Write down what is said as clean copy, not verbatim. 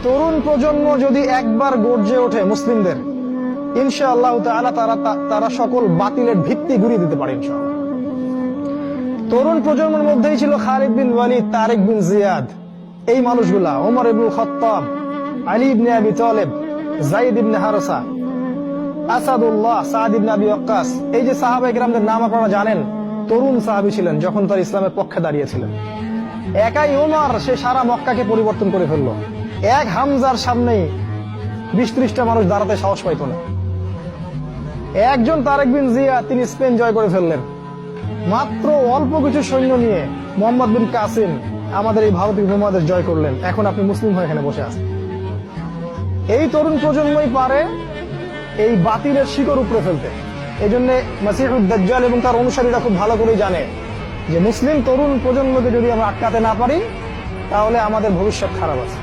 তরুণ প্রজন্ম যদি একবার গর্জে ওঠে মুসলিমদের, ইনশাআল্লাহ তাআলা তারা সকল বাতিলের ভিত্তি গুঁড়িয়ে দিতে পারে ইনশাআল্লাহ। তরুণ প্রজন্মের মধ্যেই ছিল খালিদ বিন ওয়ালিদ, তারেক বিন জিয়াদ, এই মানুষগুলা, ওমর ইবনুল খাত্তাব, আলী ইবনে আবি তালেব, যায়েদ ইবনে হারসা, আসাদুল্লাহ, সাদ ইবনে আবি ওয়াক্কাস। এই যে সাহাবায়ে কেরামদের নাম আপনারা জানেন, তরুণ সাহাবী ছিলেন যখন তার ইসলামের পক্ষে দাঁড়িয়েছিলেন। একাই ওমর সে সারা মক্কাকে পরিবর্তন করে ফেললো। এক হামজার সামনেই 20-30টা মানুষ দাঁড়াতে সাহস পাইত না। একজন তারেক বিন জিয়াদ, তিনি স্পেন জয় করে ফেললেন মাত্র অল্প কিছু সৈন্য নিয়ে। মোহাম্মদ বিন কাসিম আমাদের এই ভারতীয় উপমহাদেশ জয় করলেন। এখন আপনি মুসলিম হয়ে এখানে বসে আছেন। এই তরুণ প্রজন্মই পারে এই বাতিলের শিকড় উপড়ে ফেলতে। এই জন্য মাসিহুদ দাজ্জাল এবং তার অনুসারীরা খুব ভালো করেই জানে যে মুসলিম তরুণ প্রজন্মকে যদি আমরা আটকাতে না পারি, তাহলে আমাদের ভবিষ্যৎ খারাপ আছে।